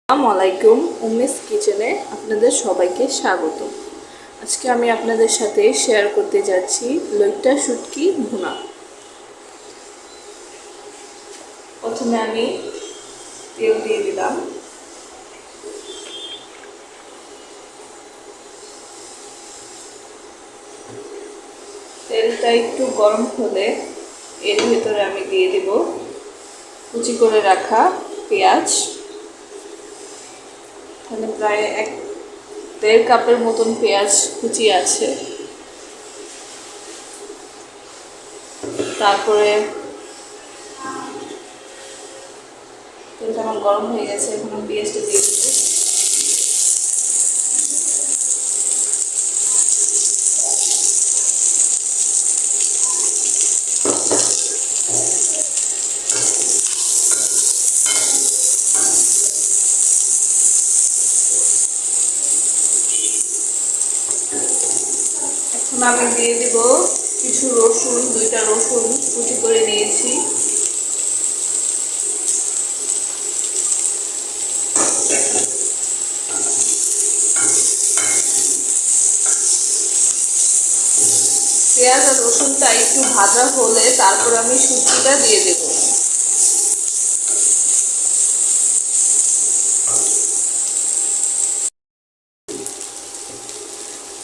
আসসালামু আলাইকুম। উম্মিস কিচেনে আপনাদের সবাইকে স্বাগত। আজকে আমি আপনাদের সাথে শেয়ার করতে যাচ্ছি লইট্টা শুটকি ভুনা। প্রথমে আমি তেল দিয়ে দিলাম। তেলটা একটু গরম হলে এর ভেতরে আমি দিয়ে দেব কুচি করে রাখা পেঁয়াজ। এখানে প্রায় 1.5 কাপের মতন পেঁয়াজ কুচি আছে। তারপরে তেলটা আমার গরম হয়ে গেছে, এখন আমি পেঁয়াজটা দিয়ে দেবো। এখন আমি দিয়ে দেব কিছু রসুন, 2টা রসুন কুচি করে নিয়েছি। পেঁয়াজ আর রসুনটা একটু ভাজা হলে তারপর আমি শুটকিটা দিয়ে দেব।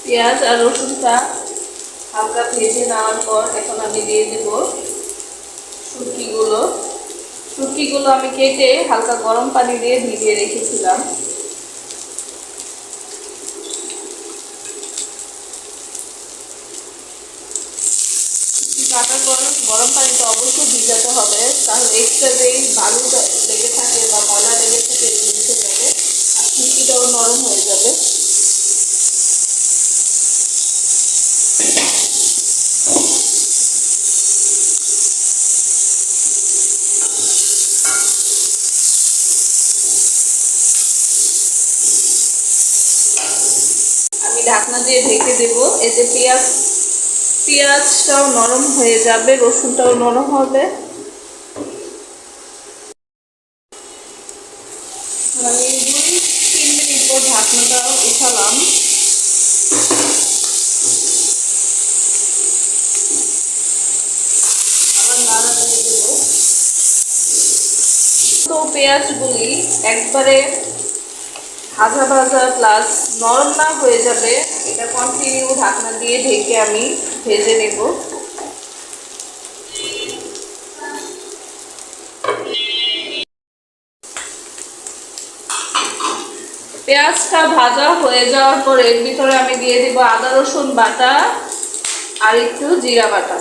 পেঁয়াজ আর রসুনটা হালকা ভেজে নেওয়ার পর এখন আমি দিয়ে দেব শুটকিগুলো। শুটকিগুলো আমি কেটে হালকা গরম পানি দিয়ে ভিজিয়ে রেখেছিলাম। কাটার পর গরম পানিতে অবশ্যই ভিজাতে হবে, তাহলে এক্সট্রা যেই বালুটা লেগে থাকে বা ময়লা লেগে থাকে এগুলো উঠে যাবে আর শুটকিটাও নরম হয়ে যাবে। আমি ঢাকনা দিয়ে ঢেকে দেব, এতে পেঁয়াজটাও নরম হয়ে যাবে, রসুনটাও নরম হবে। আমি 2-3 মিনিট পর ঢাকনাটা উঠালাম। আবার নাড়া দিয়ে দেব। তো পেঁয়াজগুলি একবারে ভাজা ভাজা প্লাস নরম না হয়ে যাবে, এটা কন্টিনিউ ঢাকনা দিয়ে ঢেকে আমি ভেজে নেব। পেঁয়াজটা ভাজা হয়ে যাওয়ার পরে এর ভিতরে আমি দিয়ে দেব আদা রসুন বাটা আর একটু জিরা বাটা।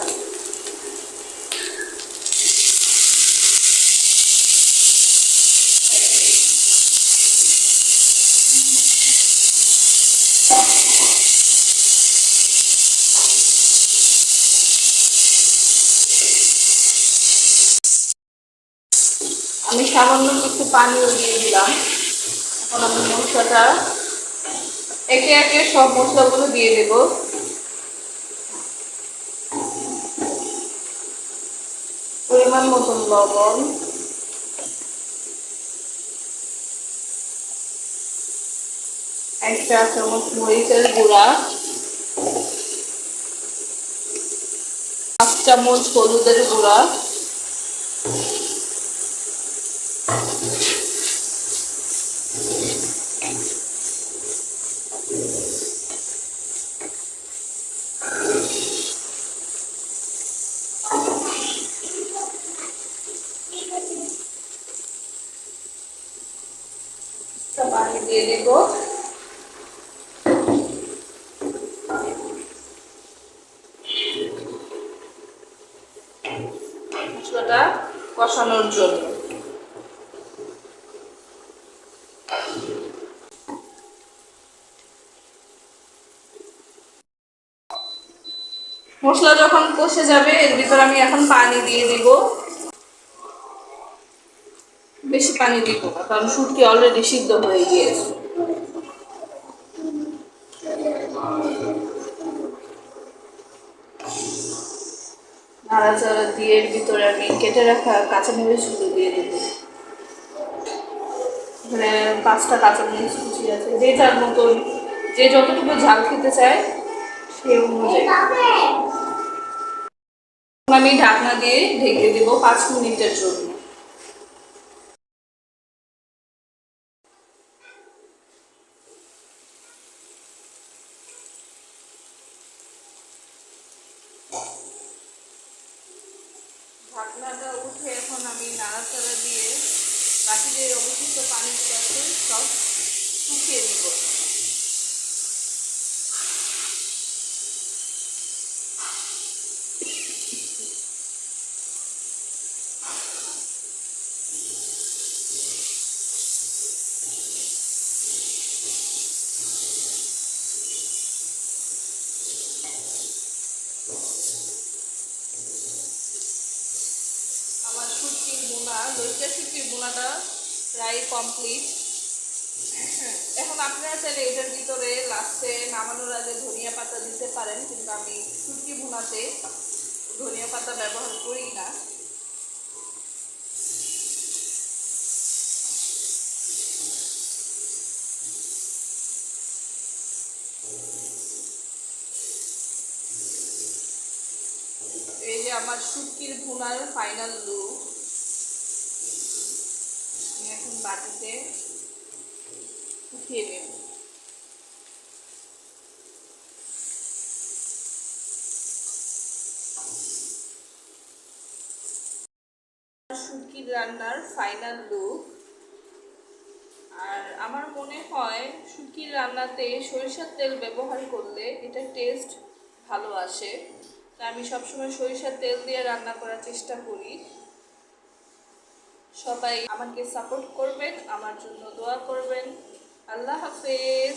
আমি সামান্য একটু পানিও দিয়ে দিলাম। এখন আমি মশলাটা একে একে সব মশলাগুলো দিয়ে দেব। পরিমাণ মতন লবণ, 1 চা চামচ মরিচের গুঁড়া, 1 চামচ হলুদের গুঁড়া, পানি দিয়ে দেব। মশলাটা কষানোর জন্য মশলা যখন কষে যাবে এর ভিতর আমি এখন পানি দিয়ে দিব। বেশি পানি দিব না, কারণ শুটকি অলরেডি সিদ্ধ হয়ে গিয়েছে। নাড়াচাড়া দিয়ে এর ভিতরে আমি কেটে রাখা কাঁচামরিচগুলো দিয়ে দেব। এখানে 5টা কাঁচামরিচ কুচি আছে, যে যার মতন, যে যতটুকু ঝাল খেতে চায় সে অনুযায়ী। আমি ঢাকনা দিয়ে ঢেকে দেব 5 মিনিটের জন্য। ঢাকনাটা উঠে এখন আমি নাড়াচাড়া দিয়ে বাকি যে অবশিষ্ট পানিগুলো আছে সব শুকিয়ে নিব। আমার শুটকির বোনা, দইটা শুটকির বোনাটা প্রায় কমপ্লিট। এখন আপনারা চাইলে এটার ভিতরে লাস্টে নামানোর আগে ধনিয়া পাতা দিতে পারেন, কিন্তু আমি শুটকি ভুনাতে ধনিয়া পাতা ব্যবহার করি না। এই যে আমার শুটকির ভুনার ফাইনাল লুক। আমি এখন বাটিতে উঠিয়ে নেব। শুটকির রান্নার ফাইনাল লুক। আর আমার মনে হয় শুটকির রান্নাতে সরিষার তেল ব্যবহার করলে এটা টেস্ট ভালো আসে। তাই আমি সবসময় সরিষার তেল দিয়ে রান্না করার চেষ্টা করি। সবাই আমাকে সাপোর্ট করবেন, আমার জন্য দোয়া করবেন। আল্লাহ হাফেজ।